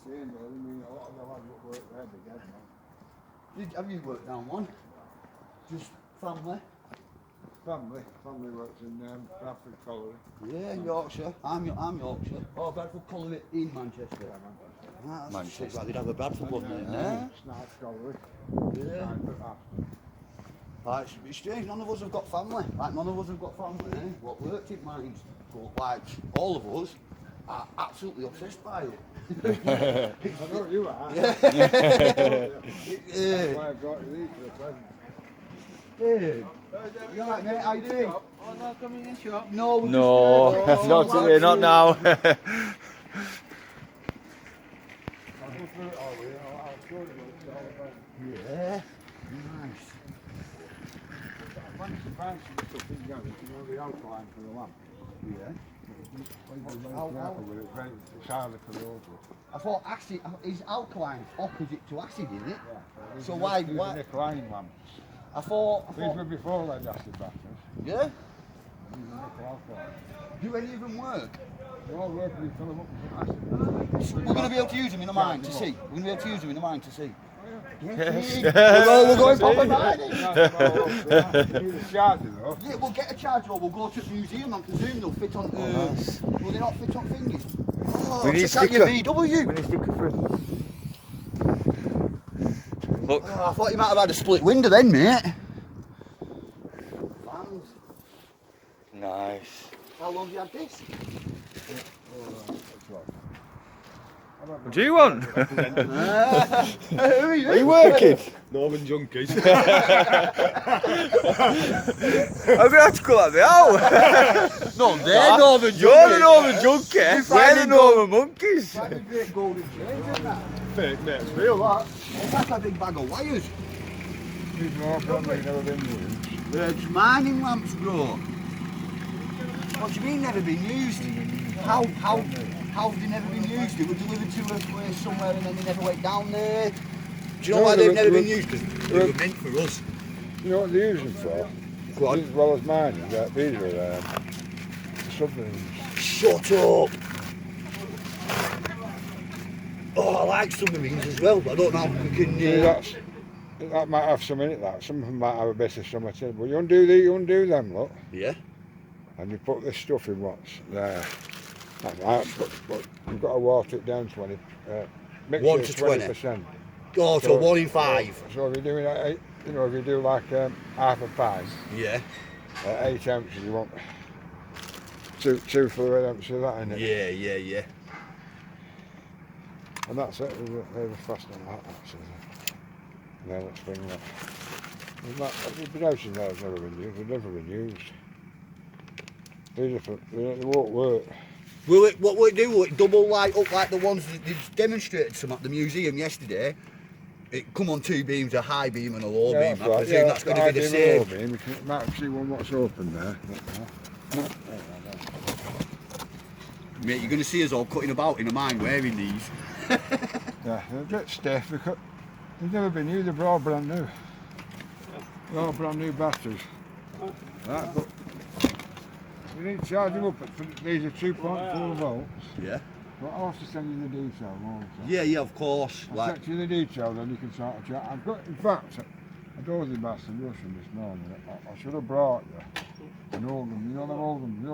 same, but I mean, a lot of the lads that work there, they get man. Have you worked down one? Just family? Family works in Bradford Colliery. Yeah, Yorkshire. I'm Yorkshire. Oh, Bradford Colliery in Manchester. Yeah, Manchester. Ah, that's Manchester. sick, like they'd have a Bradford one there. Snipe Colliery. Yeah. Snipe at Aston. Like, it's strange, none of us have got family. Like, none of us have got family, eh? What worked in mines, but like, all of us are absolutely obsessed by it. I know you are. Yeah. That's why I've got these for the present. Hey. You alright, mate? How you doing? Oh, no, coming in shop. No, we're No, just not today, not now. I'll go through it all with you. I'll show you what it's all about. Yeah. Nice. I managed to find some stuff in garage, you know, the alkaline for the lamp. Yeah. It's harder for the old one. I thought acid is alkaline opposite to acid, isn't it? Yeah. So why- These why- are nickel-iron lamps. I thought. These were before lead acid batteries. Yeah. These are nickel alkaline. Do any of them work? They all work when you fill them up with acid. We're going to be able to use them in the mine to see. We're going to be able to use them in the mine to see. Yes. We're going proper mining. You need a charger though. Yeah, we'll get a charger or we'll go to the museum. I presume they'll fit on. nice. Will they not fit on fingers? Oh, We need check out your sticker. VW. We need sticker for him. Look. Oh, I thought you might have had a split window then, mate. Fans. Nice. How long have you had this? What do you want? Who are you? Are you working? Northern Junkies. I'm going to have to cut that bit out. No, they're Northern You're the Junkies. Northern Junkie. We're the finding Northern Monkeys. That's a great golden chains, isn't that? Fake, mate, it's real that. That's a big bag of wires. These are all probably never been used. It's mining lamps, bro. What do you mean never been used? How have they never been used? They were delivered to a place somewhere and then they never went down there. Do you know No, why they they've were- never been they were- used? Because they were meant for us. You know what they use them for? Go on. As well as mine, these are submarines. Shut up! Oh, I like submarines as well, but I don't know how we can... That might have some in it, that. Some of them might have a bit of something in it. But you undo them, look. Yeah? And you put this stuff in what's there. That's right, but you've got to water it down 20. Mix 1 it to 20. 20%. Oh, so 1 in 5. So if you're doing if you do like half a pint, Yeah. 8 ounces, you want two for 8 ounces of that in it. Yeah. And that's it. There's a fast on that. That's it. Now let's bring that. The browsing there has never been used. They've never been used. These are for, they won't work. What will it do? Will it double light up like the ones that they demonstrated some at the museum yesterday? It come on 2 beams, a high beam and a low beam. That's I right. presume that's going to be the same. Beam. You might see one what's open there. Mate, you're going to see us all cutting about in a mine wearing these. Yeah, they're a bit stiff. They've never been used. They're all brand new. They're all brand new batteries. Right, but you need to charge them up. These are 2.4 volts. Yeah. But I'll have to send you the detail. won't I? Yeah, of course. I'll Like, send you the detail, then you can sort of chat. I've got, in fact, I dozed in Boston Russian this morning. I should have brought you an Oldham. You know them Oldham? You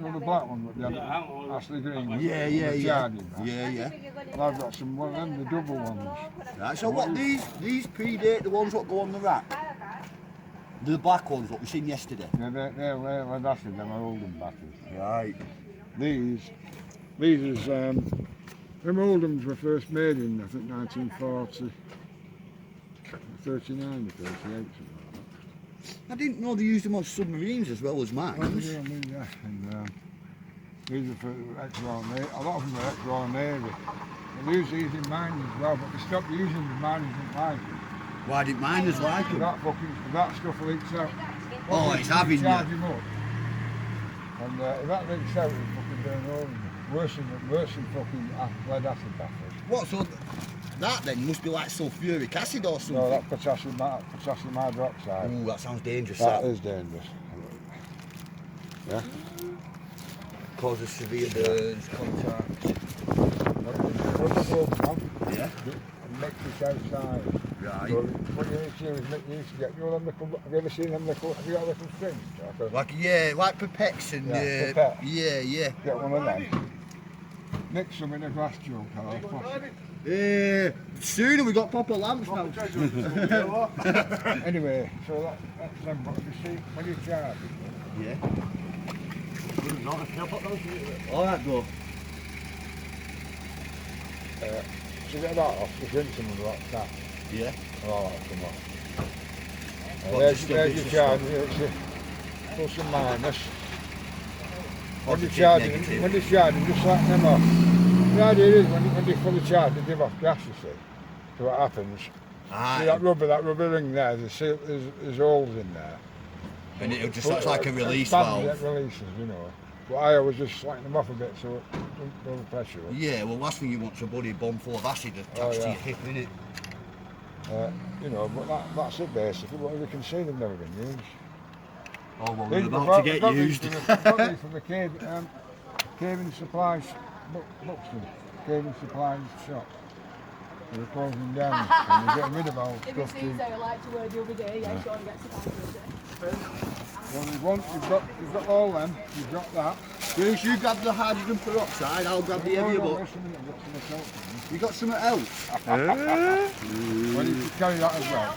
know the black one that they had Ashley Green? with? yeah. The charging back? Yeah. Well, I've got some one of them, the double ones. Right, so what, these predate the ones that go on the rack? The black ones that we seen yesterday? Yeah, they're lead acid, them are Oldham batteries. Right. These is, them Oldhams were first made in, I think, 1940, 39 or 38, something like that. I didn't know they used them on submarines as well as Well, mines. yeah, I mean, yeah. And these are for ex-Royal Navy. A lot of them are ex-Royal Navy. They use these in mines as well, but they stopped using them in mines didn't like it. Why didn't miners like them? That stuff leaks out. Oh, it's having you. Charge him up. And if that leaks out, it's fucking burn over. Worse than fucking lead acid batteries. What, so that then must be like sulfuric acid or something? No, that's potassium hydroxide. Ooh, that sounds dangerous. That is dangerous. Yeah. Causes severe burns, contact. What the outside. Right. So what you need to do is you used to get, you know them little, have you ever seen them little, have you got a little strings? Like, yeah, like pipettes and, pipette. yeah. Get one of them. Mix them in a glass jug, Sooner we got proper lamps now. Anyway, so that's them, what you see, when you charge it. Yeah. Alright, bro. So get that off, just rinse them with a hot tap. Yeah. Oh, come on. What, There's just your charge, it's a plus and minus. When you're Positive, charging, just slack them off. The idea is when you're fully charged, they give off gas, you see. So what happens? See that rubber ring there, there's holes in there. And it'll just act like a release valve. valve. It releases, you know. But I always just slack them off a bit so it don't build pressure up. Yeah, well, last thing you want is a bloody bomb full of acid attached to your hip, innit? You know, but that's it basically. But we can see they've never been used. Oh, well, they're about to get used. I've got these from the caving supplies, Buxton, caving supplies shop. They're closing down and they're getting rid of all If stuff. it seems I like to word the other day, yeah, go and get some. Well, you've got all them, you've got that. Bruce, you grab the hydrogen peroxide, I'll grab the heavier book. You got something else? Well, you can carry that as well.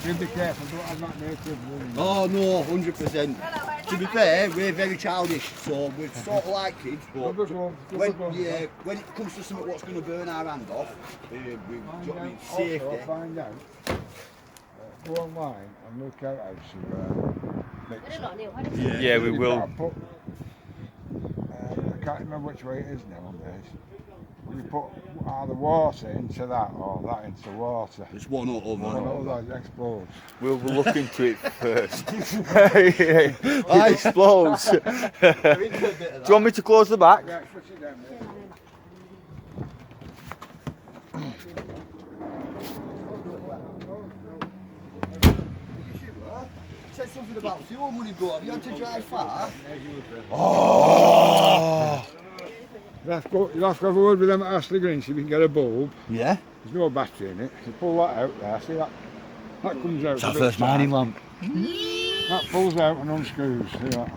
You be careful, don't have that native wound. Oh no, 100%. To be fair, we're very childish, so we're sort of like kids, but when it comes to something what's going to burn our hand off, we've safety. Also, find out, go online and look out how to mix it. Yeah, we will. I can't remember which way it is now on this. You put either water into that or that into water. It's one or other. Otherwise it explodes. We'll look into it first. It explodes. Do you want me to close the back? Yeah, switch it down there. Said something about fuel money, bro. Have you had to drive far? Oh! You'll have to have a word with them at Ashley Green, see if we can get a bulb. Yeah. There's no battery in it. You pull that out there, see that? That comes out. It's our first mining lamp. That pulls out and unscrews. See that?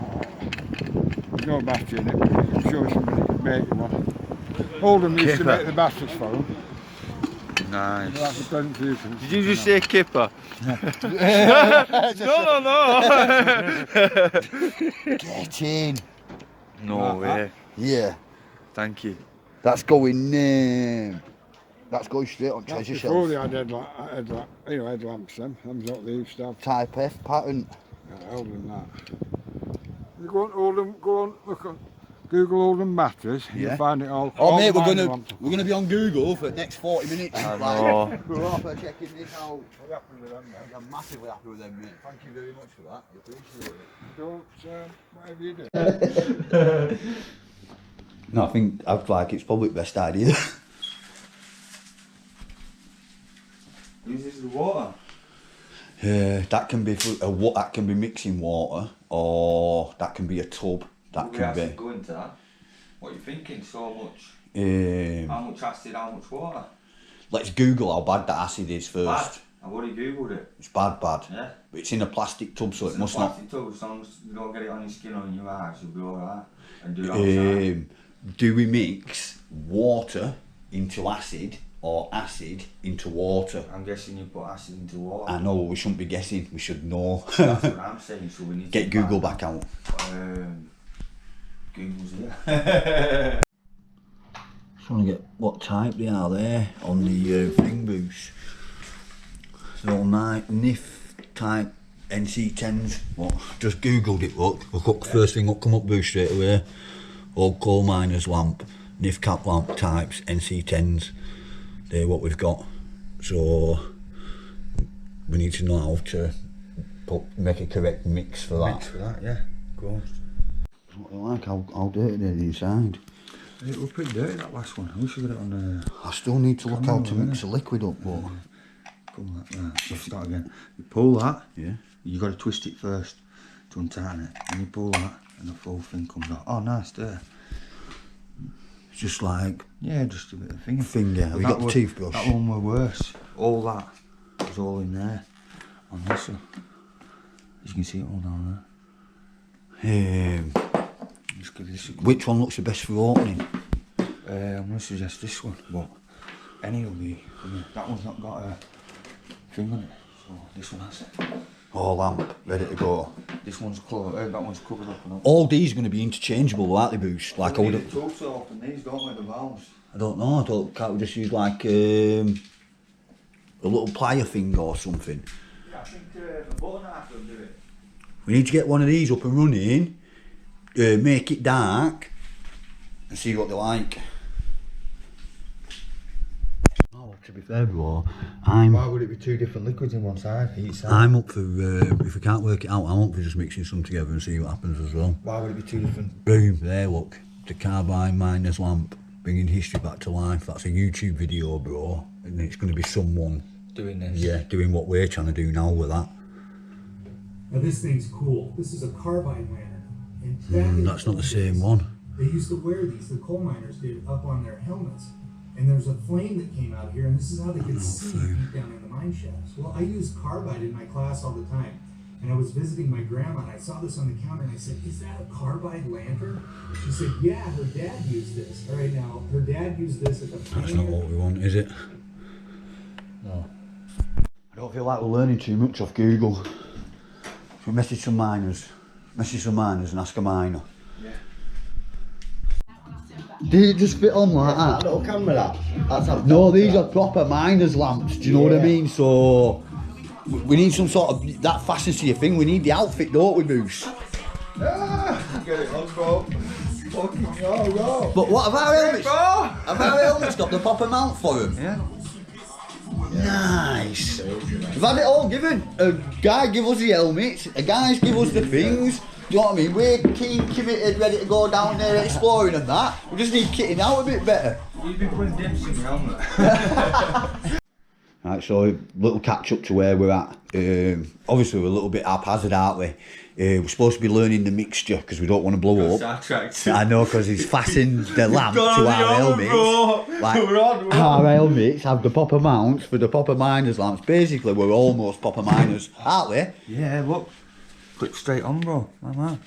There's no battery in it, but I'm sure somebody could make one. Oldham used to make the batteries for them. Nice. That's a present for you. Did you just say kipper? No. Get in. No way. Yeah. Thank you. That's going straight on That's treasure before shelf. they had headlamps then. Them's what they used to have. Type F pattern. Older than that. You go on Oldham, look on Google Oldham batteries, you'll find it all. Oh all mate, we're mining gonna lamps. be on Google for the next 40 minutes. I know. We're off checking this out. We're happy with them now. I'm massively happy with them, mate. Thank you very much for that. I appreciate it. Don't, whatever you do. No, I think it's probably the best idea. Uses the water. That can be that can be mixing water, or that can be a tub. That we can be. go into that. What are you thinking? So much. How much acid? How much water? Let's Google how bad that acid is first. Bad. I've already googled it. It's bad. Yeah. But it's in a plastic tub, so It's it must not. Tub, as long as you don't get it on your skin or in your eyes, you'll be alright. And do it outside. Do we mix water into acid or acid into water? I'm guessing you put acid into water. I know, we shouldn't be guessing, we should know. That's what I'm saying, so we need Get to Google back out. Google's here. Just want to get what type they are there on the thing boost. So NIFE type NC10s. What? Just Googled it, look first thing will come up boost straight away. Old coal miner's lamp, NIFE cap lamp types, NC10s. They're what we've got. So we need to know how to make a correct mix for that. Mix for that, yeah. Go on. What they like, how dirty they're inside. It was pretty dirty, that last one. I wish I got it on I still need to look how to mix the liquid up, but... Pull that there. So start again. You pull that. Yeah. You got to twist it first to untighten it. And you pull that, and the full thing comes out. Oh, nice there. It's just like Yeah, just a bit of finger. finger. Have you got the toothbrush? That one were worse. All that was all in there. On this one. As you can see it all down there. Just give this a go. Which one looks the best for opening? I'm going to suggest this one, but any will be. That one's not got a thing on it, so this one has it. Oh, lamp, ready to go. This one's closed, that one's covered up and up. All these are going to be interchangeable, aren't they, Boost? Like I would have. Tools to open these, don't we, the valves? I don't know. Can't we just use like a little plier thing or something? Yeah, I think the button half will do it. We need to get one of these up and running, make it dark, and see what they're like. Oh, to be fair, bro, Why would it be two different liquids in one side, each side? I'm up for, if we can't work it out, I'm up for just mixing some together and see what happens as well. Why would it be two different? Boom, there, look. The carbide miners lamp, bringing history back to life. That's a YouTube video, bro. And it's going to be someone, Doing this? yeah, doing what we're trying to do now with that. Now this thing's cool. This is a carbide lantern. And back in That's not the same days, one. They used to wear these, the coal miners did, up on their helmets. And there's a flame that came out here, and this is how they could see deep down in the mine shafts. Well, I use carbide in my class all the time. And I was visiting my grandma, and I saw this on the counter, and I said, "Is that a carbide lantern?" She said, "Yeah, her dad used this." All right, now, her dad used this at the That's not what we want, is it? No. I don't feel like we're learning too much off Google. So we message some miners and ask a miner. Yeah. Did it just fit on like that? Little camera that. That's how No, these are proper miners lamps, do you know what I mean? So we need some sort of, that fastens to your thing, we need the outfit, don't we, Boos? Get it on, bro. Fucking go. But what have our helmets? Have our helmets got the proper mount for them? Yeah. Nice. We've had it all given. A guy give us the helmets, a guy's give us the things. Do you know what I mean? We're keen, committed, ready to go down there exploring and that. We just need kitting out a bit better. You've been putting dips in your helmet. Right, so a little catch up to where we're at. Obviously we're a little bit haphazard, aren't we? We're supposed to be learning the mixture because we don't want to blow up. Sidetracked. I know, because he's fastened the lamp to our helmets. Like, We're on. our helmets have the proper mounts for the proper miners lamps. Basically, we're almost proper miners, aren't we? Yeah, look. Clip straight on, bro. Like that.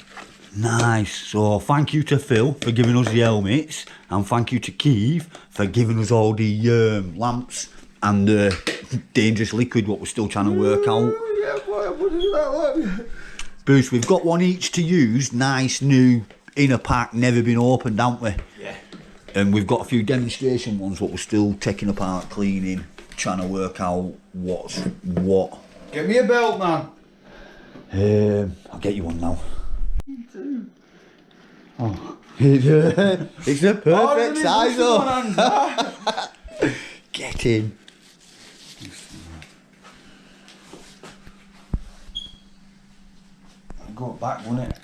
Nice. So thank you to Phil for giving us the helmets, and thank you to Keith for giving us all the lamps and the dangerous liquid what we're still trying to work out. Yeah, boy, what is that one? Bruce, we've got one each to use. Nice new inner pack, never been opened, haven't we? Yeah. And we've got a few demonstration ones what we're still taking apart, cleaning, trying to work out what's what. Get me a belt, man. I'll get you one now. Oh, it's the perfect size up. Get in. Go back, wouldn't it?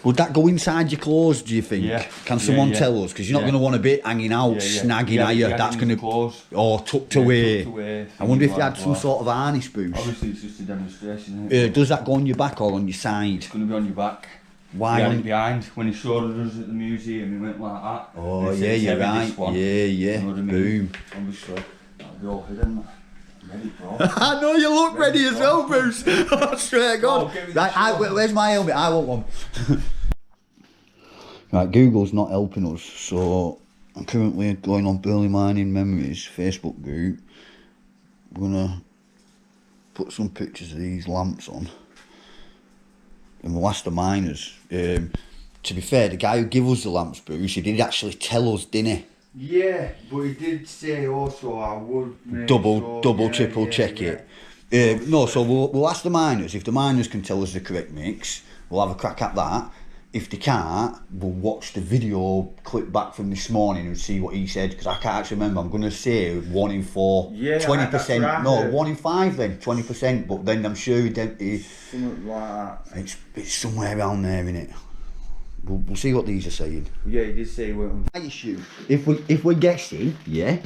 Would that go inside your clothes, do you think? Yeah. Can someone Yeah. tell us? Because you're not Yeah. going to want a bit hanging out, snagging at you. That's going to... close. Or tucked away. Tucked away. I wonder if you Like had some that. sort of harness, Bruce. Obviously, it's just a demonstration. Isn't it? Does that go on your back or on your side? It's going to be on your back. Why We had on- it behind. When he showed us at the museum, he went like that. Oh, And he yeah, said, you're "Heavy, right. this one." Yeah, yeah. You know what I mean? Boom. Obviously, that'll be all hidden. Man. Ready, bro. I know you look ready as well, Bruce. I swear to God. Oh, give me the Right, shot. where's my helmet? I want one. Right, Google's not helping us, so I'm currently going on Burley Mining Memories Facebook group. I'm gonna put some pictures of these lamps on, and we'll ask the miners. To be fair, the guy who gave us the lamps, Bruce, he did actually tell us, didn't he? Yeah, but he did say also I would make Double, sure, triple check yeah. it. No, so we'll ask the miners. If the miners can tell us the correct mix, we'll have a crack at that. If they can't, we'll watch the video clip back from this morning and see what he said, because I can't actually remember. I'm going to say 1 in 4, Yeah, 20%. that's what I No, heard. 1 in 5 then, 20%. But then I'm sure Something like that. it's somewhere around there, innit? We'll see what these are saying. Yeah, he did say he went. Issue. If we're guessing, yeah,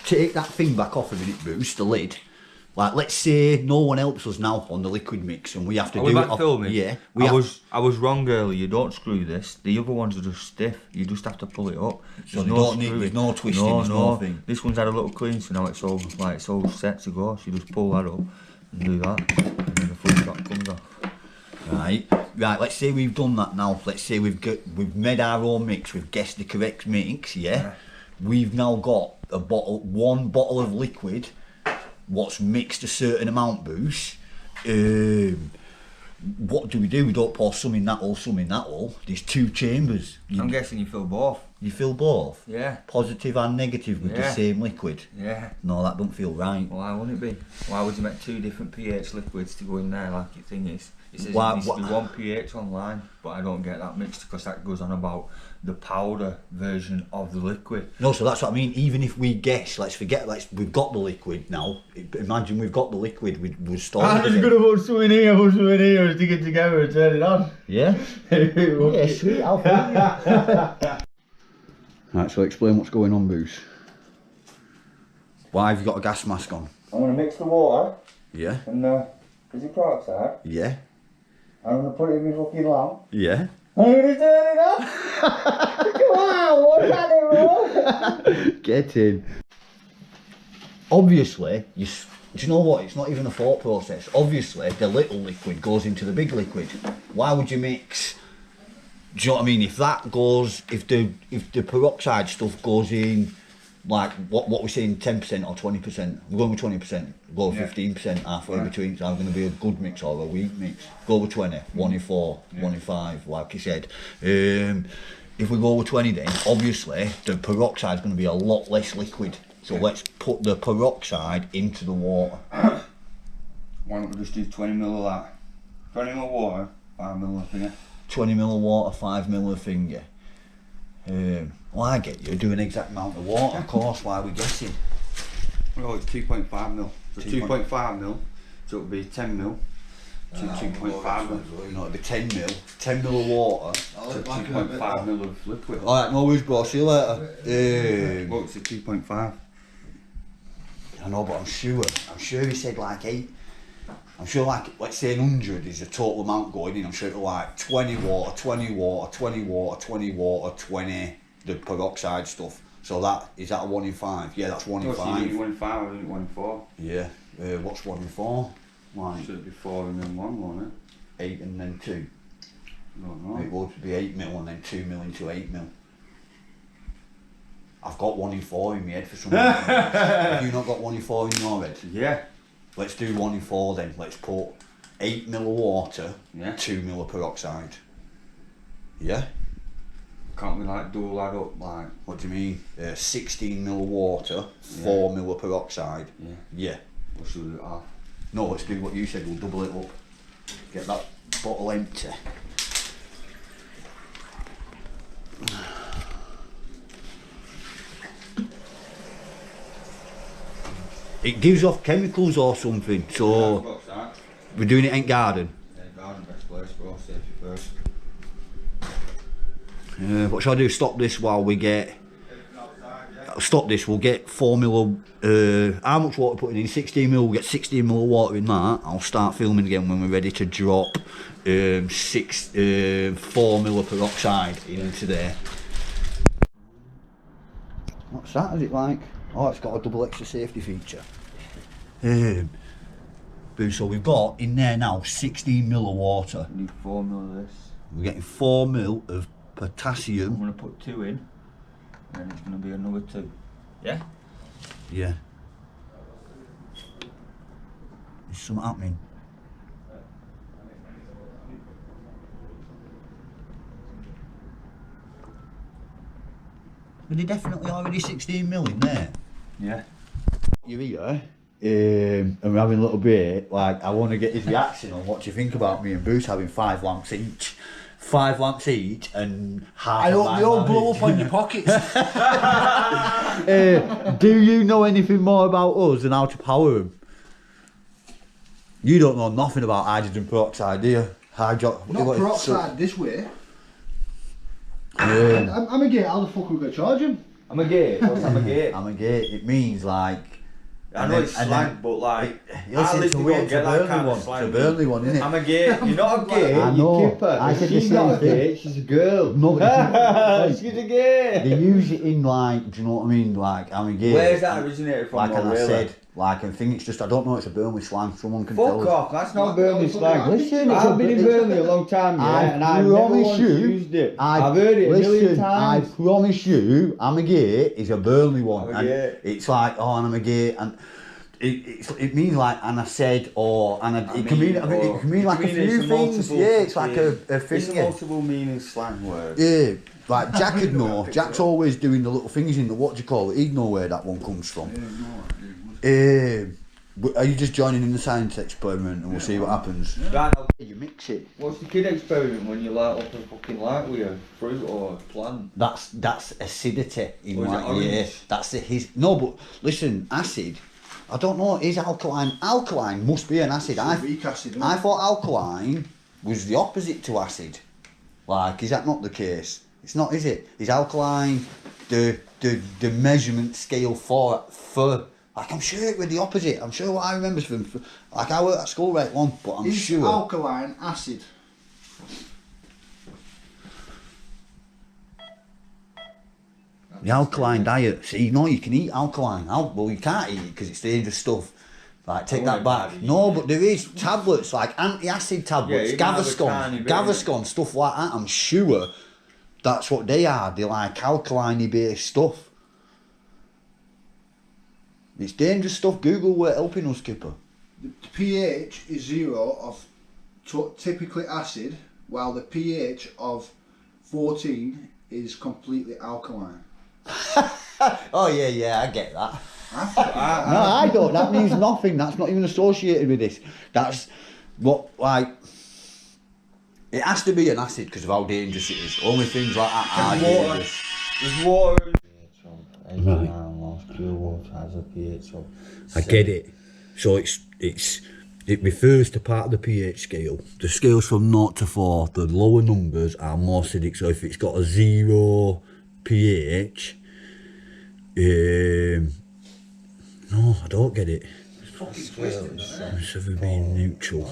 take that thing back off a minute, Bruce, the lid. Like, let's say no one helps us now on the liquid mix and we have to Are do we it back off. filming? Yeah. I was wrong earlier. You don't screw this. The other ones are just stiff. You just have to pull it up. So they don't need, there's no twisting, there's nothing. This one's had a little clean, so now it's all set to go. So you just pull that up and do that, and then the full strap comes off. Right, let's say we've done that now. Let's say we've made our own mix, we've guessed the correct mix, yeah? We've now got one bottle of liquid, what's mixed a certain amount, Bruce. What do? We don't pour some in that hole, some in that hole. There's 2 chambers. I'm guessing you fill both. You fill both? Yeah. Positive and negative with the same liquid? Yeah. No, that don't feel right. Why wouldn't it be? Why would you make 2 different pH liquids to go in there like your thing is? It says it needs to be 1 pH online, but I don't get that mixed because that goes on about the powder version of the liquid. No, so that's what I mean. Even if we guess, we've got the liquid now. Imagine we've got the liquid, we're storing I'm just gonna put some in here, stick it together and turn it on. Yeah? Yeah, sweet, I'll film you. Right, so explain what's going on, Bruce. Why have you got a gas mask on? I'm gonna mix the water. Yeah? And is it peroxide? Yeah? I'm gonna put it in my fucking lamp. Yeah? I'm gonna turn it off. Come on, what's happening, bro? Get in. Obviously, do you know what? It's not even a thought process. Obviously, the little liquid goes into the big liquid. Why would you mix? Do you know what I mean? If that goes, if the peroxide stuff goes in, like what we're saying, 10% or 20%. We're going with 20%. Go with 15% halfway between. It's either going to be a good mix or a weak mix. Go with 20. 1 in 4, 1 in 5, like you said. If we go with 20, then obviously the peroxide is going to be a lot less liquid. So let's put the peroxide into the water. Why don't we just do 20 ml of that? 20 ml water, 5 ml of finger. 20 ml of water, 5 ml of finger. Well, I get you, do an exact amount of water, of course, why are we guessing? Oh, it's 2.5 mil. So 2.5 mil, so it'll be 10 mil. 2.5 mil. You know, it'll be 10 mil. 10 mil of water. So 2.5 mil of liquid. Alright, no worries, bro, see you later. Well, it's a 2.5. I know, but I'm sure he said like 8. I'm sure, like, let's say 100 is the total amount going in. I'm sure it'll like 20 water, 20 water, 20 water, 20 water, 20 the peroxide stuff. So that is that a 1 in 5? Yeah, that's 1 in 5. So you need 1 in 5 or 1 in 4? Yeah. What's 1 in 4? Like, Should it be 4 and then 1, won't it? 8 and then 2. I don't know. It would be 8 mil and then 2 mil into 8 mil. I've got 1 in 4 in my head for some reason. Have you not got 1 in 4 in your head? Yeah. Let's do 1 in 4 then. Let's put 8 mil of water, 2 mil of peroxide. Yeah? Can't we like double that up like? What do you mean? 16 mil of water, 4 mil of peroxide. Yeah. Yeah. Or should we do it half? No, let's do what you said, we'll double it up. Get that bottle empty. It gives off chemicals or something, so we're doing it in garden. Yeah, garden best place, bro, safety first. What shall I do? Stop this while we get... Stop this, we'll get 4 mil of... how much water putting in? 16 mil, we'll get 16 mil of water in that. I'll start filming again when we're ready to drop 4 mil of peroxide into there. What's that? Is it like? Oh, it's got a double extra safety feature. So we've got in there now 16 mil of water. We need 4 mil of this. We're getting 4 mil of I'm potassium. going to put 2 in, and then it's going to be another 2. Yeah? Yeah. Is something happening? But they definitely already 16 mil in there. Yeah. You're here, and we're having a little bit, like, I want to get his reaction on what you think about me and Bruce having 5 lamps each. 5 lamps each and half. I hope they all blow up on your pockets. Do you know anything more about us and how to power them? You don't know nothing about hydrogen peroxide, do you? Not peroxide this way. Yeah. I'm a gate, how the fuck are we going to charge him? I'm a gate. What's I'm a gate? I'm a gate. It means like I know it's slang, but like, Listen, it's a Burnley one. It's a Burnley one, isn't it? I'm a gay. You're not a gay. I know. You're Kipper. I said the She's same not a thing. gay. She's a girl. No, She's a gay. they use it in like, do you know what I mean? Like, I'm a gay. Where's that originated from? Like, and I really? said, like, I think it's just, I don't know, it's a Burnley slang. Someone can Fuck tell us. off, that's not Burnley slang. Listen, it's I've been in it's- Burnley a long time, yeah, and I've never promise once you, used it. I've heard it a million times. I promise you, I'm a gay is a Burnley one. I'm a And gay. it's like, oh, and I'm a gay, and it means like, and I said, or, and it mean, can mean, or- it can mean like a it's few things. multiple- Yeah, it's like a It's thing. a Yeah. multiple meaning slang word. Yeah, like Jack would know. Jack's always doing the little things in the, what do you call it? He'd know where that one comes from. But are you just joining in the science experiment and we'll see what happens? Right, now, You mix it. what's the kid experiment when you light up a fucking light with a fruit or a plant? That's acidity in Or is it like, orange? yeah. That's his. No, but listen, acid. I don't know. Is alkaline? Alkaline must be an acid. Weak acid, isn't I it? thought alkaline was the opposite to acid. Like, is that not the case? It's not, is it? Is alkaline the measurement scale for? Like, I'm sure it was the opposite. I'm sure what I remember from, like, I worked at school right long, but I'm Is sure. alkaline acid? The alkaline diet. See, no, you can eat alkaline. Well, you can't eat it because it's dangerous stuff. Like, take that back. No, but there is tablets, like anti-acid tablets, you can have a tiny bit, Gaviscon, stuff like that. I'm sure that's what they are. They're like alkaline-based stuff. It's dangerous stuff. Google were helping us, Kipper. The pH is 0 of typically acid, while the pH of 14 is completely alkaline. Oh, yeah, I get that. No, I don't. That means nothing. That's not even associated with this. That's what, like, it has to be an acid because of how dangerous it is. Only things like that are dangerous. There's water. Right. Pure water has a pH of. I get it. So it refers to part of the pH scale. The scales from 0 to 4, the lower numbers are more acidic. So if it's got a 0 pH, no, I don't get it. It's ever being neutral.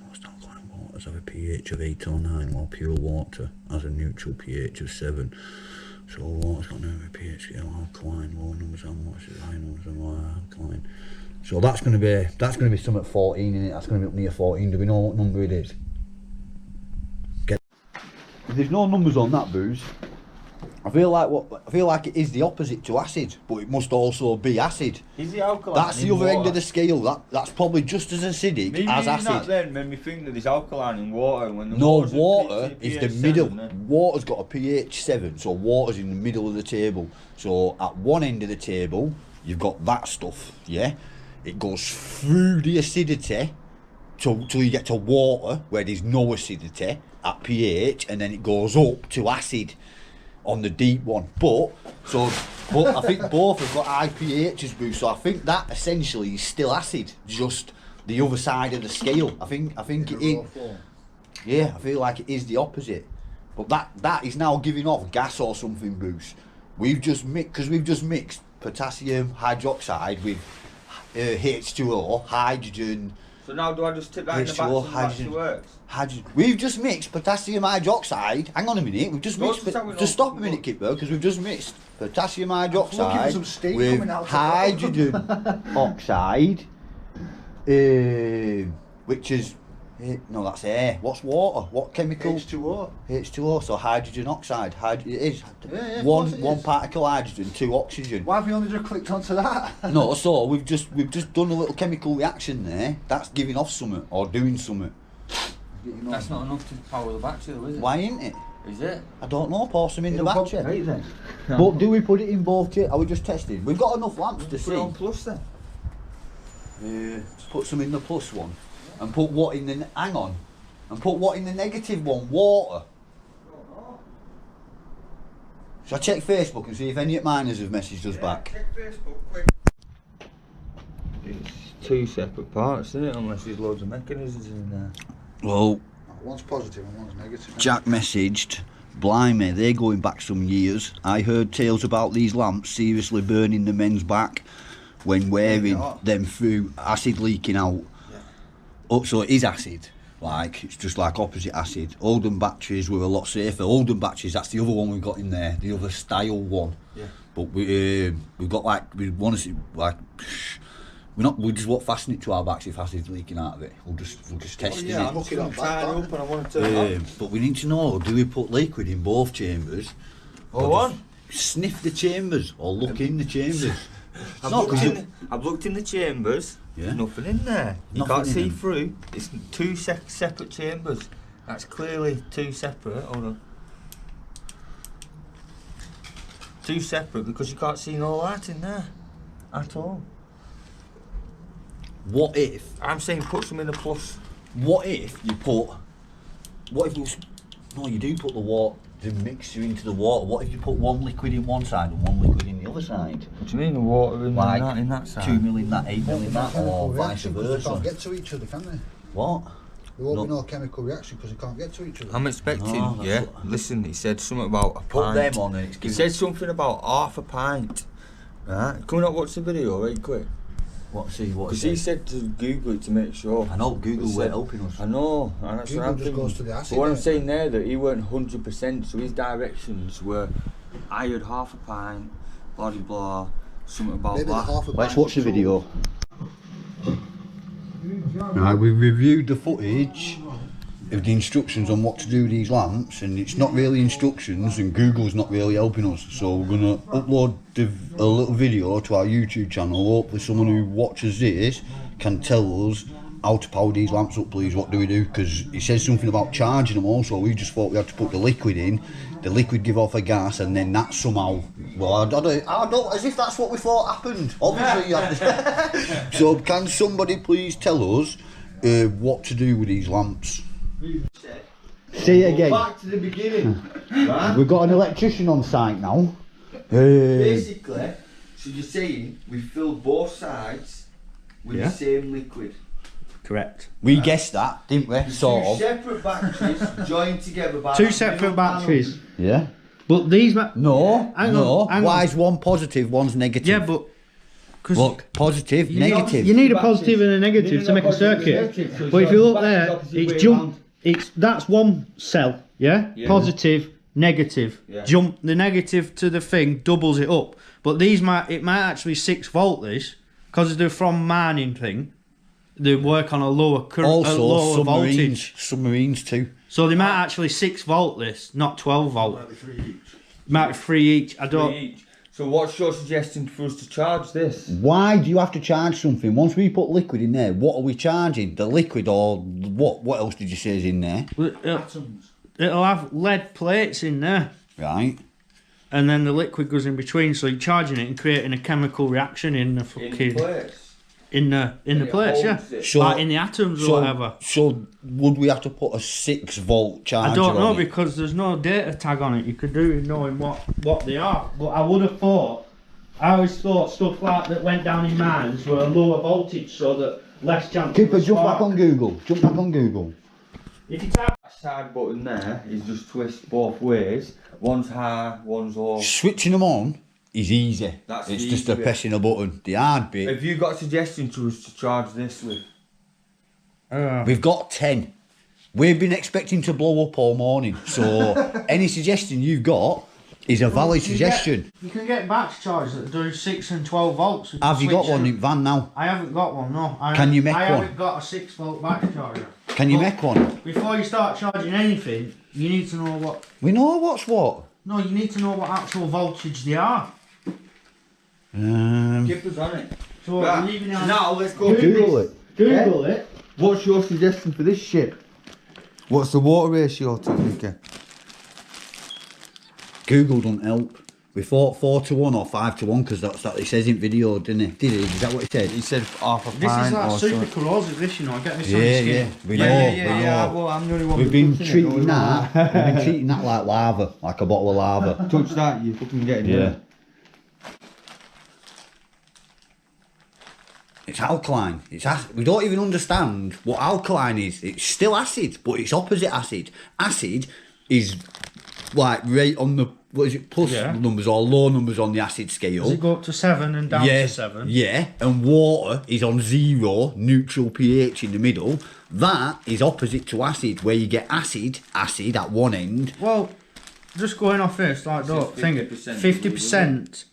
Most alkaline waters have a pH of 8 or 9, while pure water has a neutral pH of 7. So water's got no pH scale, alkaline, low numbers are more acidic, high numbers are more alkaline. So that's gonna be something at 14 in it. That's gonna be up near 14. Do we know what number it is? If there's no numbers on that booze, I feel like it is the opposite to acid, but it must also be acid. Is it alkaline? That's the other end of the scale. That's probably just as acidic Maybe as that acid. then made me think that there's alkaline in water. When the No, water's at water is the pH 7, middle. then- Water's got a pH 7, so water's in the middle of the table. So at one end of the table, you've got that stuff, yeah? It goes through the acidity till you get to water, where there's no acidity at pH, and then it goes up to acid on the deep one. But I think both have got high pHs, boo, so I think that essentially is still acid, just the other side of the scale. I think it is. Yeah, I feel like it is the opposite. But that is now giving off gas or something, Bruce. We've just mixed potassium hydroxide with H2O, hydrogen. So now do I just tip that in the back H2O, and that's the works? We've just mixed potassium hydroxide. Hang on a minute. We've just mixed. Just stop a minute, Kipper, because we've just mixed potassium Looking for some hydroxide steam with coming out of the hydrogen oxide, which is no, that's air. What's water? What chemical? H2O. H2O. So hydrogen oxide. It is Yeah, of course it one is. particle hydrogen, 2 oxygen. Why have we only just clicked onto that? No, so we've just done a little chemical reaction there. That's giving off something or doing something. That's not enough to power the battery though, is it? Why ain't it? Is it? I don't know. Pour some in the It'll battery. right then. But do we put it in both? Are we just testing? We've got enough lamps to Put see. it on plus then. Let's put some in the plus one, and put what in the hang on, and put what in the negative one? Water. Shall I check Facebook and see if any of miners have messaged us back? Check Facebook quick. It's 2 separate parts, isn't it? Unless there's loads of mechanisms in there. Well, One's positive and one's negative. Jack messaged Blimey, they're going back some years. I heard tales about these lamps seriously burning the men's back when wearing them through acid leaking out. Yeah. Oh, so it is acid. Like, it's just like opposite acid. Oldham batteries were a lot safer. Oldham batteries, that's the other one we've got in there, the other style one. Yeah. But we've got like, we want to see, like, we just won't fasten it to our backs if acid's leaking out of it. We'll just test it. I'm looking at that. But we need to know, do we put liquid in both chambers? Oh, or what? just sniff the chambers or look in the chambers? I've looked in the chambers. Yeah. There's nothing in there. You Nothing can't in see them. through. It's two separate chambers. That's clearly two separate. Hold on. Two separate because you can't see no light in there at all. What if? I'm saying put some in a plus. What if you put? What if you? No, you do put the mixture into the water. What if you put one liquid in one side and one liquid in the other side? What do you mean the water in, Like that, in that side? 2 mil in that, 8 mil in that, or vice They versa. can't get to each other, can they? What? There won't No. be no chemical reaction because they can't get to each other. I'm expecting, No, that's yeah. what- Listen, he said something about a Put pint. them on and it's He giving. said something about half a pint. Right? Come and watch the video right quick. What? See what? Because He he said. said to Google it to make sure. I know Google He were said- helping us. I know, and that's what Google I'm just thinking. goes to the acid, But what I'm innit? saying there, that he weren't 100%, so his directions were, I had half a pint, blah blah blah, something about Maybe that. half a Let's pint watch the of video. Right, we've reviewed the footage of the instructions on what to do with these lamps, and it's not really instructions, and Google's not really helping us. So we're gonna upload a little video to our YouTube channel. Hopefully, someone who watches this can tell us how to power these lamps up. Please, what do we do? Because it says something about charging them. Also, we just thought we had to put the liquid in. The liquid give off a gas, and then that somehow. Well, I don't. As if that's what we thought happened. Obviously, you have to. So, can somebody please tell us what to do with these lamps? Say it again. Back to the beginning, right? We've got an electrician on site now. Basically, so you're saying we filled both sides with Yeah. the same liquid. Correct. We guessed that, didn't we? Sort Two of. separate batteries joined together by Two that separate middle batteries. Yeah. But these No. Hang no. on, hang Why on. is one positive, one's negative? Yeah, but because Look, positive, negative. you need a positive and a negative to make a circuit. But if you look there, it's jump. That's one cell. Yeah. Positive, negative. Yeah. Jump the negative to the thing, doubles it up. But these might actually 6 volt this because they're from mining thing. They work on a lower current, Also, a lower submarines. voltage. Submarines too. So they might actually 6 volt this, not 12 volt. Might be 3 each. I don't. each. So what's your suggestion for us to charge this? Why do you have to charge something? Once we put liquid in there, what are we charging? The liquid or what? What else did you say is in there? It'll have lead plates in there, Right. and then the liquid goes in between. So you're charging it and creating a chemical reaction in the In fucking place. in the it plates, yeah. holds it. So- Like in the atoms or whatever. So would we have to put a 6 volt charger I don't know on it? because there's no data tag on it. You could do it knowing what they are. But I would have thought. I always thought stuff like that went down in mines were a lower voltage, so that less chance. Keeper, of a jump back spark. on Google. Jump back on Google. If you type That side button there is just twist both ways. One's high, one's low. Switching them on is easy. That's it's the just easy a bit. pressing a button. The hard bit. Have you got a suggestion to us to charge this with? We've got 10. We've been expecting to blow up all morning. So any suggestion you've got is a valid suggestion. You can get batch chargers that do 6 and 12 volts. Have you got Switch one them. in van now? I haven't got one, no. Can you make I one? haven't got a 6 volt batch charger. Can you But make one? Before you start charging anything, you need to know what. We know what's what. No, you need to know what actual voltage they are. Keep us on it. So Right, leaving it on. now let's go. Google it. Google it. What's your suggestion for this shit? What's the water ratio to Nicky? Google don't help. We thought 4-1 or 5-1 because that's what it says in video, didn't it? Did it? Is that what it said? He said half a This is pint like or super so. corrosive, this, you know. Get me some Yeah, skin. yeah. We know. Yeah, we know. well, I'm the only one. We've been touching it, treating going that. We've been treating that like lava, like a bottle of lava. Touch that, you fucking getting Yeah. It's alkaline. It's acid. We don't even understand what alkaline is. It's still acid, but it's opposite acid. Acid is like right on the, what is it, plus numbers or low numbers on the acid scale. Does it go up to 7 and down to 7? Yeah, and water is on 0, neutral pH in the middle. That is opposite to acid, where you get acid at one end. Well, just going off this, like that, think it, 50%.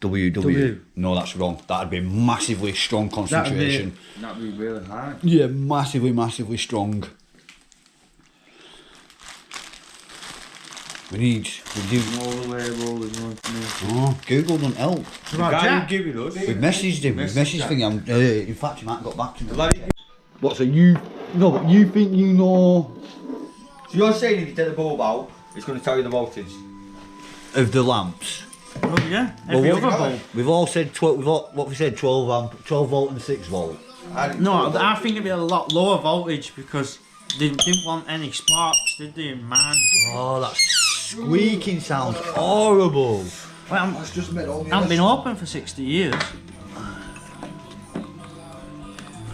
W. No, that's wrong. That'd be massively strong concentration. That'd be really high. Yeah, massively strong. We do no label, there's no information. Oh, Google doesn't help. The guy who gave it us. We've messaged him. We've messaged him. In fact, he might have got back to me. What? So you? No, but you think you know? So you're saying if you take the bulb out, it's going to tell you the voltage of the lamps? Oh yeah. Every other bulb. We've all said 12. What we said, 12 volt and 6 volt. No, I think it'd be a lot lower voltage because they didn't want any sparks, did they? Man. Oh, that squeaking sounds horrible. Well, That's just made all haven't been open for 60 years.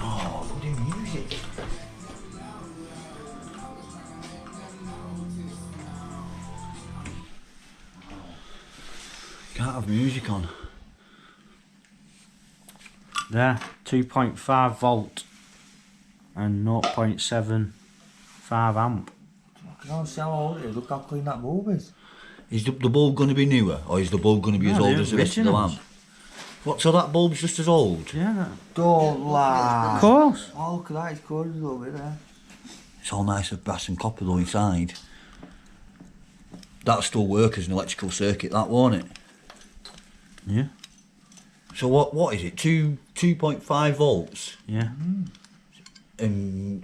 Oh, bloody music. Can't have music on. There, 2.5 volt and 0.75 amp. I see how old it is. Look how clean that bulb is. Is the bulb going to be newer, or is the bulb going to be as old as the rest of the lamp? What, so that bulb's just as old? Yeah. Don't lie. Of course. Oh, look at that, it's coloured a little bit there. It's all nice with brass and copper though inside. That'll still work as an electrical circuit, that, won't it? Yeah. So what is it? 2.5 volts? Yeah.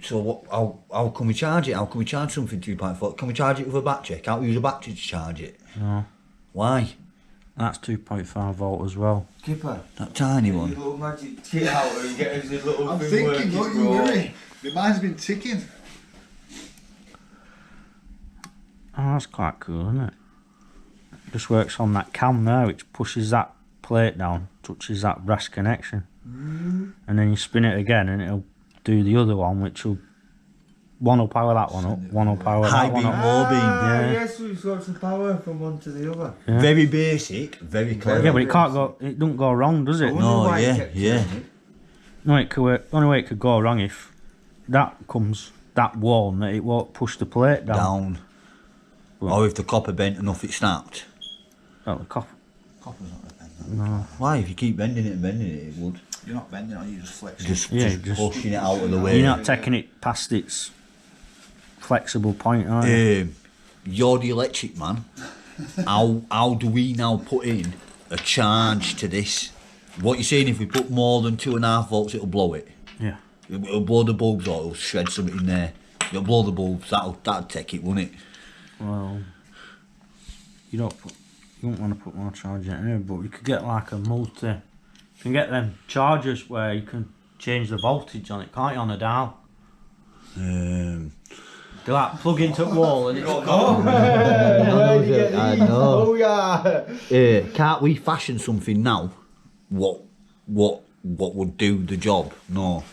So what? How can we charge it? How can we charge something 2.4? Can we charge it with a battery? Can't we use a battery to charge it? No. Why? That's 2.5 volt as well. Kipper. That tiny Your one. little magic kit out and get us a little I'm thing thinking, working, don't you bro. worry. Mine's been ticking. Oh, that's quite cool, isn't it? Just works on that cam there, which pushes that plate down, touches that brass connection, and then you spin it again, and it'll do the other one, which will one will power that one up, one will power High that one beam, up. low beam. Yeah. Yes, we've got some power from one to the other. Yeah. Very basic, very clever. Yeah, but it can't go. It don't go wrong, does it? No, yeah. No, it could. Only way it could go wrong if that comes that warm that it won't push the plate down. Or if the copper bent enough, it snapped. Well, the copper. Copper's not bending. No. Why? If you keep bending it, it would. You're not bending it, you just flexing. Just Just pushing it out of the way. You're not taking it past its flexible point, are you? You're the electric man. How do we now put in a charge to this? What you're saying, if we put more than 2.5 volts, it'll blow it. Yeah. It'll blow the bulbs, or it'll shred something in there. It'll blow the bulbs. That'd take it, wouldn't it? Well, you don't want to put more charge in here, but you could get like a multi. You can get them chargers where you can change the voltage on it, can't you, on a dial? They like plug into the wall and it's I know. Oh yeah. Can't we fashion something now? What would do the job? No.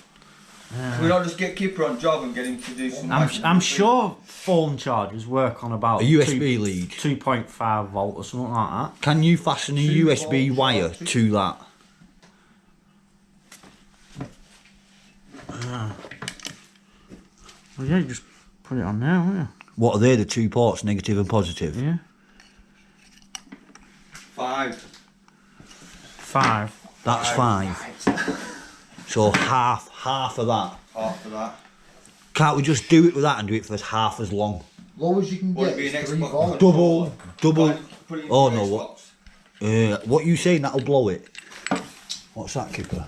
Can we not just get Kipper on job and get him to do some... I'm sure phone chargers work on about A USB lead. 2.5 volt or something like that. Can you fasten a USB wire to that? Well, yeah, you just put it on there, won't you? What are they? The 2 ports, negative and positive? Yeah. 5. 5. That's 5. So half of that. Half of that. Can't we just do it with that and do it for half as long? Low as you can Would get it be an is 3 Xbox volts. Double. Put it in Oh the no, Xbox. what you saying? That'll blow it. What's that, Kipper?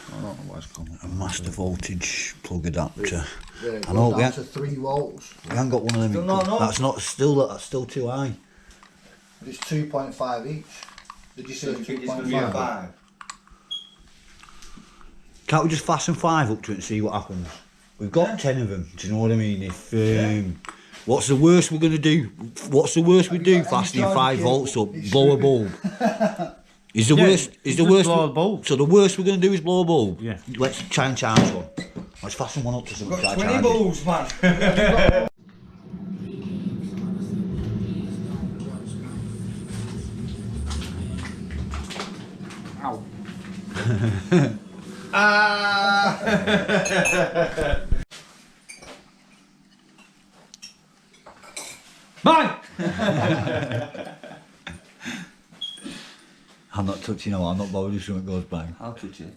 I don't know what it's called. A master voltage plug adapter. Yeah, it I know, goes down to 3 volts. We haven't got one of them. Still not enough. That's still too high. But it's 2.5 each. Did you So say you think it's going to be a 2.5? 5? Can't we just fasten 5 up to it and see what happens? We've got 10 of them. Do you know what I mean? If what's the worst we're gonna do? What's the worst we do? Fastening 5 volts up, blow a bulb. Is the worst? Is the just worst? blow a bulb. So the worst we're gonna do is blow a bulb. Yeah. Let's try and charge one. Let's fasten one up to something. Got try 20 and charge it. bulbs, man. Bang! I'm not touching it, I'm not bothered if something goes bang. I'll touch it.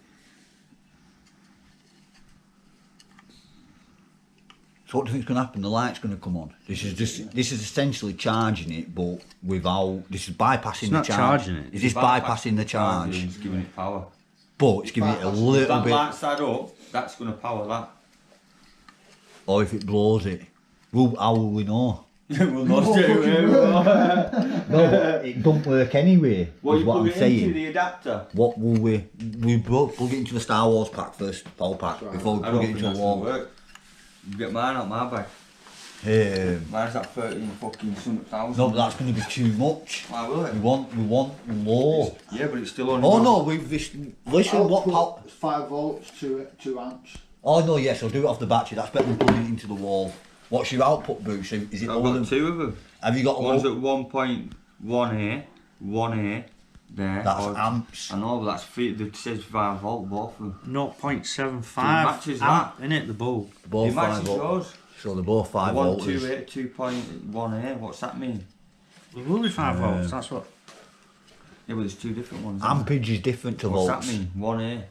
So what do you think's going to happen? The light's going to come on. This is essentially charging it, but without, this is bypassing It's the not charge. charging it. Is this bypassing the charge? It's giving it power. But it's giving it a If little that bit, light side up, that's going to power that. or if it blows it. Well, how will we know? We'll not straight away. No, but it don't work anyway, What is you what plug I'm it saying. into the adapter? What will we plug it into the Star Wars pack first, power pack, before we I plug don't it think into a that's going to wall. work. You get mine out my bag. Mine's at 13 fucking something thousand. No, but that's going to be too much. Why will it? We want low. Yeah, but it's still only. Oh no, we've this. Listen, what power? 5 volts, 2 amps. Oh no, yes, I'll do it off the battery. That's better than plugging it into the wall. What's your output boost? Is it I've Oldham? got 2 of them. Have you got a One's low? at 1.1A, 1A, there. That's or- amps. I know, but that's it says 5 volt both of them. 0.75 matches that. innit, the bulb. Both It 5 matches volt. yours. So they're both 5 1, volts. 2A, 2.1A, what's that mean? It will be 5 volts, that's what. Yeah, but there's 2 different ones. isn't Ampage is different to there? What's volts. that mean? 1A.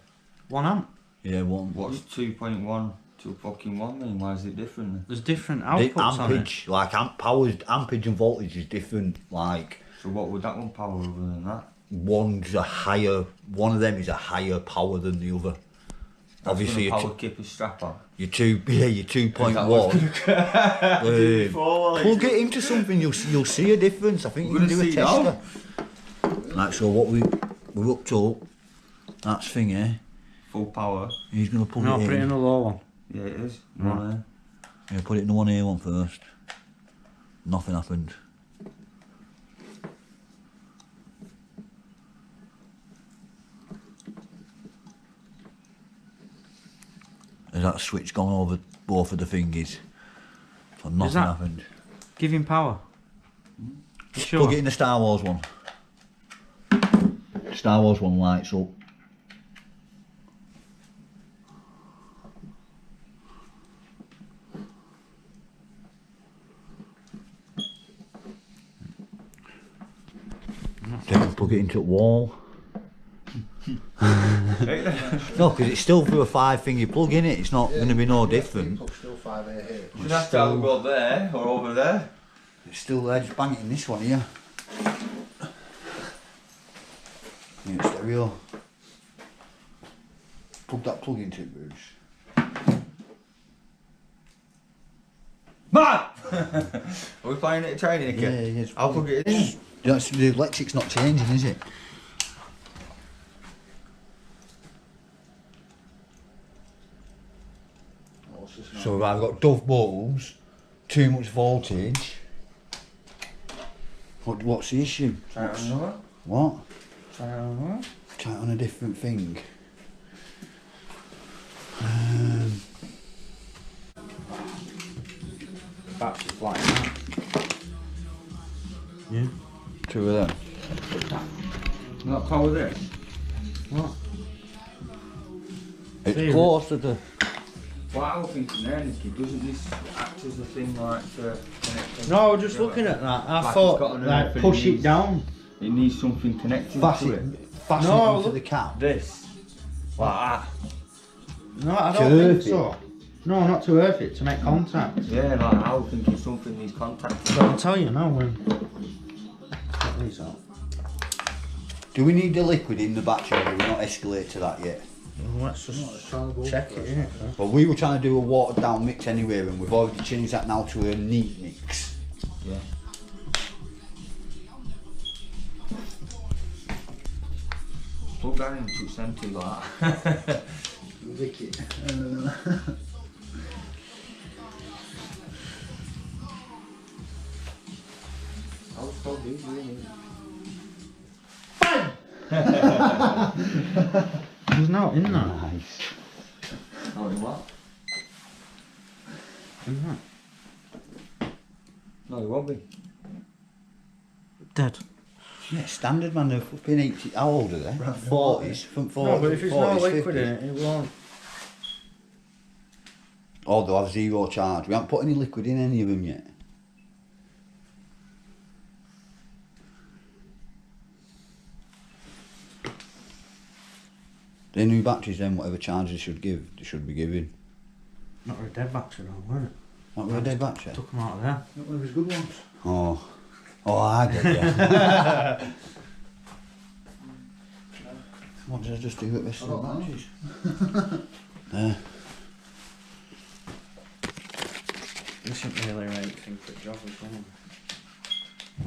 1 amp. Yeah, one. What's 2.1 to fucking 1 mean? Why is it different then? There's different The outputs on it. ampage, like ampage and voltage is different. Like So what would that one power other than that? one's a higher, one of them is a higher power than the other. That's Obviously, gonna your power keep a strap on. your 2.1. Plug it into something, you'll see a difference. I think you We're can do gonna a see tester. Right, so what we're up to, that's thing here. Full power. He's gonna plug No, it put it in in. the low one. Yeah, it is. 1A. Yeah, put it in the 1A one first. Nothing happened. Has that switch gone over both of the fingers? So nothing that- happened. Give him power. You sure? Plug it in the Star Wars one. Star Wars one lights up. Then plug it into the wall. No, because it's still through a 5-finger plug in it. It's not going to be no different. Still 5A here. You have to either go there or over there. It's still there. Just bang it in this one here. Yeah, stereo. Plug that plug into it, Bruce. Man! Are we playing it training again? Yeah. I'll plug it in. The electric's not changing, is it? So I've got dove bulbs, too much voltage. What's the issue? Try it on another. What? Try it on another. Try it on a different thing. Battery flying. Yeah. 2 of them. Not power this. What? It's Favorite. close to the. What I was thinking there, Nicky, doesn't this act as a thing like for connecting? No, we're just looking at that. I Like it's thought, got an like, earth and push it it needs- down. It needs something connected Fasten to it. it No, onto look- the cap. This. Like that. No, I To don't think earth so. No, not to earth it, to make contact. Yeah, like I was thinking something needs contact. So I'll tell you now when. Get these out. Do we need the liquid in the battery or do we not escalate to that yet? Well, let's just check it, innit? first. Well, we were trying to do a watered down mix anyway and we've already changed that now to a neat mix. Yeah. Plug that into it's empty like that. Lick it. I was told these really. There's no in there. Nice. Oh, in what? In that. No, it won't be. Dead. Yeah, standard man, they're flipping 80, how old are they? 40s, from 40s, No, but if it's no 40s, liquid 50s. in it, it won't. Oh, they'll have zero charge. We haven't put any liquid in any of them yet. The new batteries then, whatever charge they should give, they should be giving. Not with a dead battery though, weren't it? Not with a dead battery? Took them out of there. Not one of his good ones. Oh. Oh, I get you. What did I just do with this little batteries? This isn't really right thing for the job as well.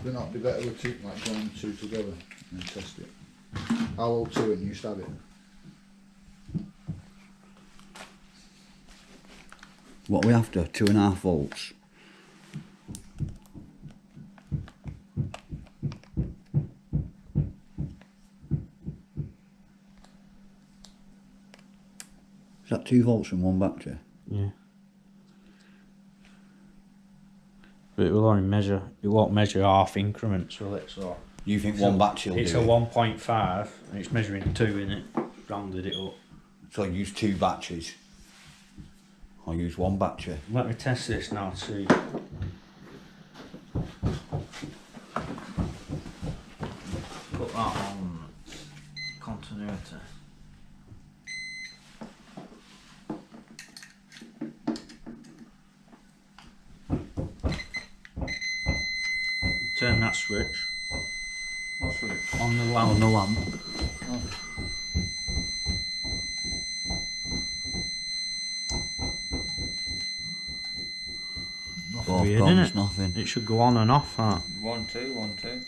Would it not be better with two, like join two together and test it? I'll hold two and you stab it. What are we after? 2.5 volts. Is that 2 volts from one battery? Yeah. But it will only measure, it won't measure half increments, will it? So You think one battery will it's do a it? 1.5 and it's measuring 2 in it, rounded it up. So I use 2 batteries. I'll use 1 battery. Let me test this now to see. Put that on continuity. Turn that switch What's with it? on the lamp. On the lamp. Both Weird, guns, innit? nothing. It should go on and off, huh? 1, 2, 1, 2.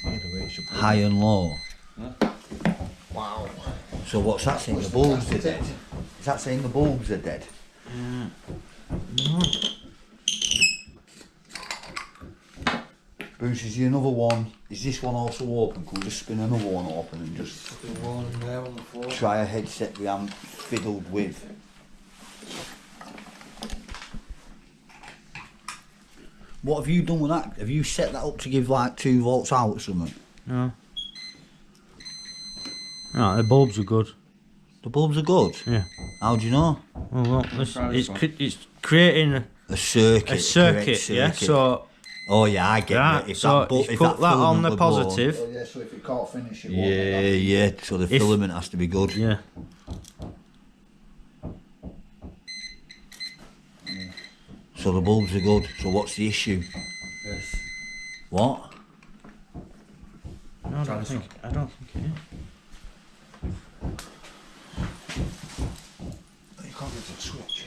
Either way, it should be. High and low. Wow. So what's that saying? The bulbs are dead? Is that saying the bulbs are dead? No. Bruce, is there another one? Is this one also open? Could we just spin another one open and just The one there on the floor. try a headset we haven't fiddled with? What have you done with that? Have you set that up to give like 2 volts out or something? No. No, the bulbs are good. The bulbs are good? Yeah. How do you know? Well, look, try this one. it's creating A circuit. a correct circuit, yeah. circuit. So Oh yeah, I get that, it. If so that, if if put that on filament the were blown- positive, Oh yeah, so if it can't finish it, won't Yeah, it? yeah. So the If- filament has to be good. yeah. So the bulbs are good. So what's the issue? Yes. What? No, I Try don't this think it is. You can't get to the switch.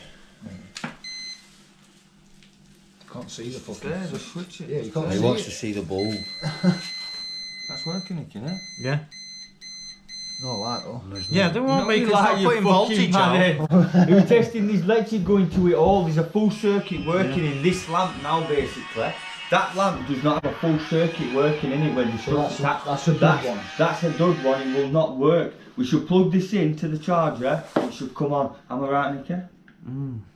Can't see the fucking. There, just switch it. Yeah, you can't He see wants it. to see the bulb. That's working, isn't it? Yeah. Not like though. Yeah, they won't Not make really it like start you putting fucking voltage out. man. We're testing this electric going to it all. There's a full circuit working in this lamp now, basically. That lamp does not have a full circuit working in it when you So start. that's a dud one. That's a dud one. It will not work. We should plug this into the charger. It should come on. Am I right, Nicky?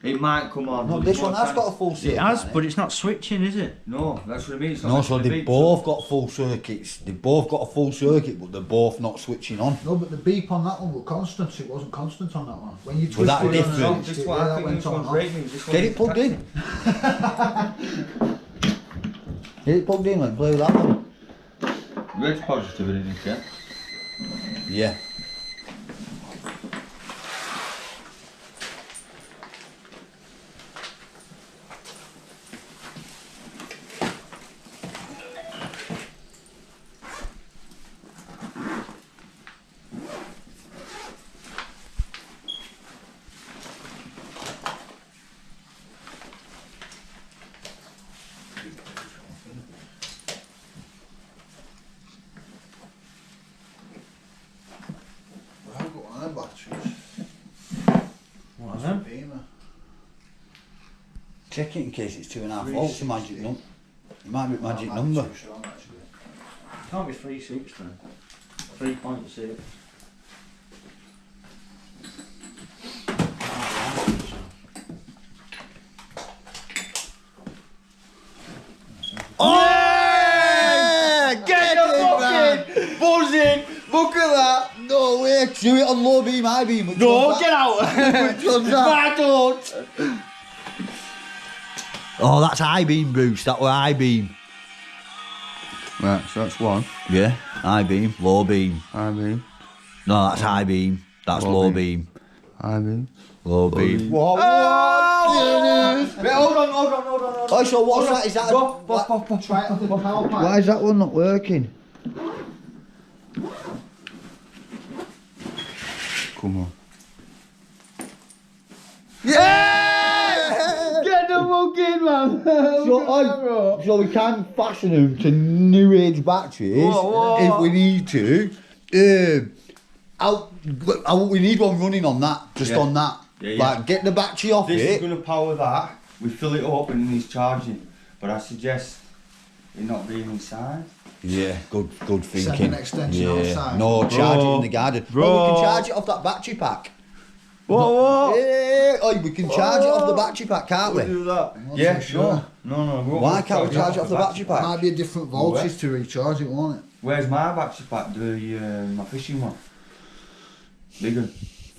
It might come on. No, but this it's one not has got a full circuit. It has, on it. but it's not switching, is it? No, that's what I mean. It's not No, meant so to be they beat, both got full circuits. They both got a full circuit, but they're both not switching on. No, but the beep on that one was constant. It wasn't constant on that one. When you Was that twisted it different? on This the is switch, what yeah, I that think went this on one's and off. rating. This Get one's it plugged in. attacking. Get it plugged in, like play with that one. Red's positive in it, Nicky. Yeah. I've got iron batteries. What are them? Beamer. Check it in case it's 2.5 volts. The magic number. It might be magic I'm number. not too sure, actually. Can't be 3.6 then. 3.6. Look at that! No way! Do it on low beam, high beam. No, get out! Which one's that? I don't! Oh, that's high beam, Bruce. That were high beam. Right, so that's one. Yeah, high beam, low beam. High beam. No, that's high beam. That's low beam. High beam. Low beam. What? Wait, hold on. Oh, so what's that? Is that Try it on the power pack. Why is that one not working? Come on. Yeah! Get the fuck in, man! So we can fasten them to new age batteries if we need to. We need one running on that, just on that. Yeah. Like, get the battery off This is it. going to power that. We fill it up and he's charging. But I suggest it not being inside. Yeah, good thinking. Second extension outside. No, charge it in the garden. Bro. No, we can charge it off that battery pack. What? Yeah, we can charge it off the battery pack, can't we? Do that. I'm not Yeah, too sure. No. Why can't we charge it off the battery pack? Might be a different voltage to recharge it, won't it? Where's my battery pack? My fishing one. Big one.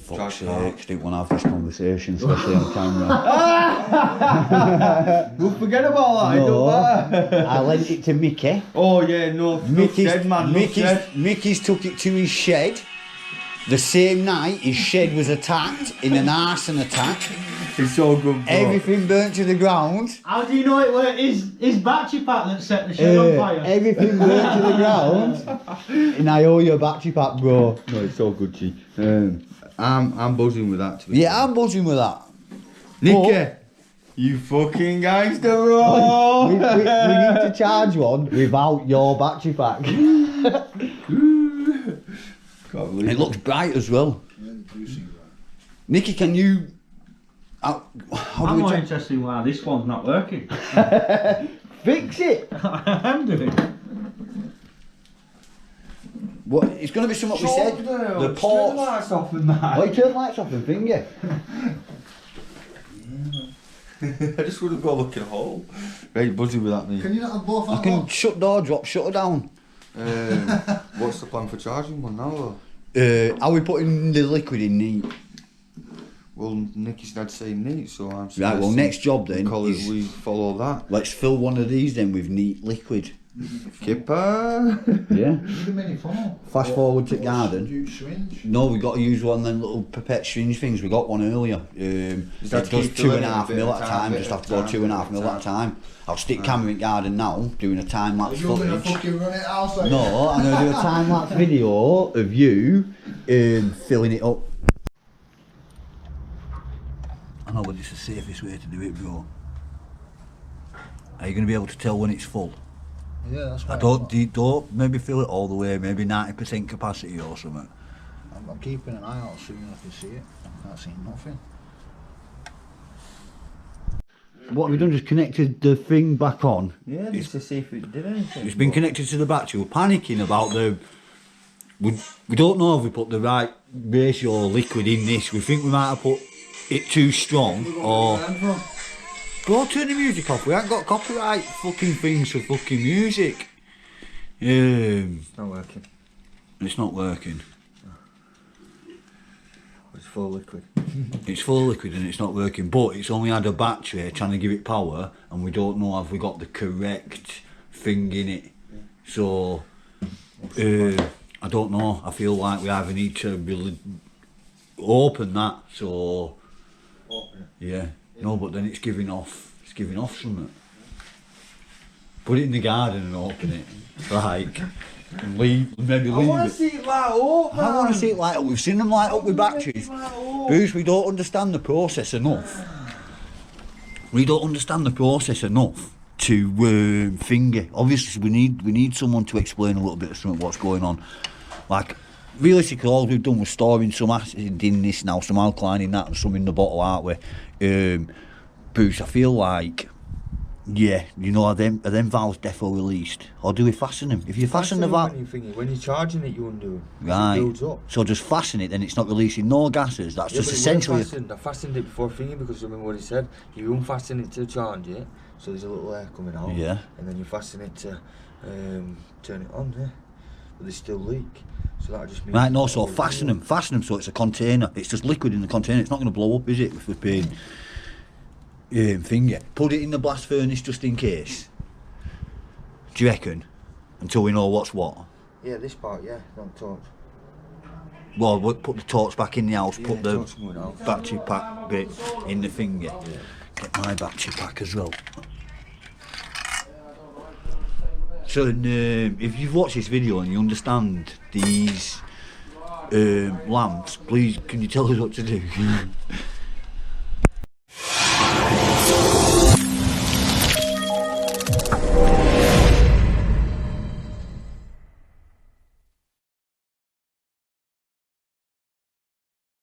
Fuck's sake, didn't want to have this conversation, especially on camera. We'll forget about that. It don't matter. I lent it to Mickey. Oh yeah, no. Mickey's took it to his shed. The same night his shed was attacked in an arson attack. It's so good, bro. Everything burnt to the ground. How do you know it was his battery pack that set the shed on fire? Everything burnt to the ground. And I owe you a battery pack, bro. No, it's so good, G. I'm buzzing with that. To be Yeah, fair. I'm buzzing with that. Nicky, you fucking gangster, bro. We need to charge one without your battery pack. Can't believe It looks bright as well. Yeah, they do seem right. Nicky, can you... how I'm do we more interested in why this one's not working. fix it? I'm doing it. What? It's going to be something we said. The Turn the ports. lights off and that. Oh, you turn the lights off and finger. I just want to go look in a hole. Very buzzing with that, me. Can you not have both I at can once? shut door, drop shutter down. What's the plan for charging one now, though? Are we putting the liquid in neat? Well, Nicky's dad saying neat, so I'm Right, well, next job then because is- we follow that. Let's fill one of these then with neat liquid. Kipper. Yeah. Need a mini funnel. Fast forward to garden. Huge syringe. No, we got to use one of them little pipette syringe things. We got one earlier. It that does keep filling it 2.5 a bit mil at at a a time, time. bit Just at have a to go time, 2.5 bit mil at a at a time. I'll stick camera in garden now, doing a time lapse You're gonna footage. fucking run it outside. No, I'm going to do a time lapse video of you filling it up. I know, but it's the safest way to do it, bro. Are you going to be able to tell when it's full? Yeah, that's I right. don't maybe fill it all the way, maybe 90% capacity or something. I'm keeping an eye out so I can see it. I can't see nothing. What have we done? Just connected the thing back on. Yeah, just to see if it did anything. It's been connected to the battery. We're panicking about the. We don't know if we put the right ratio of liquid in this. We think we might have put it too strong or. Go turn the music off. We ain't got copyright fucking things for fucking music. It's not working. It's not working. It's full of liquid. It's full of liquid and it's not working, but it's only had a battery trying to give it power, and we don't know if we got the correct thing in it. So I don't know. I feel like we either need to really open that. So yeah. No, but then it's giving off something. Put it in the garden and open it. Like, and maybe leave it. see it light up, I want to see it light up. We've seen them light up with batteries. Bruce, we don't understand the process enough. We don't understand the process enough to finger. Obviously, we need someone to explain a little bit of something what's going on. Like, realistically, all we've done was storing some acid in this now, some alkaline in that, and some in the bottle, aren't we? Bruce, I feel like, yeah, you know, are them valves defo released, or do we fasten them? If you fasten the valve, when you're charging it, you undo it. right? It builds up. So just fasten it, then it's not releasing no gases. That's just essentially. I fastened it before thinking because remember what he said. You unfasten it to charge it, so there's a little air coming out. Yeah. And then you fasten it to turn it on. Yeah. but they still leak. So that just means... Right, no, so fasten them so it's a container. It's just liquid in the container, it's not going to blow up, is it, if we're paying finger. Put it in the blast furnace just in case. Do you reckon? Until we know what's what? Yeah, this part, yeah, don't torch. Well, we'll put the torch back in the house, Yeah, put the torch going out. battery pack bit in the finger. Yeah. Get my battery pack as well. So, if you've watched this video and you understand these lamps, please can you tell us what to do?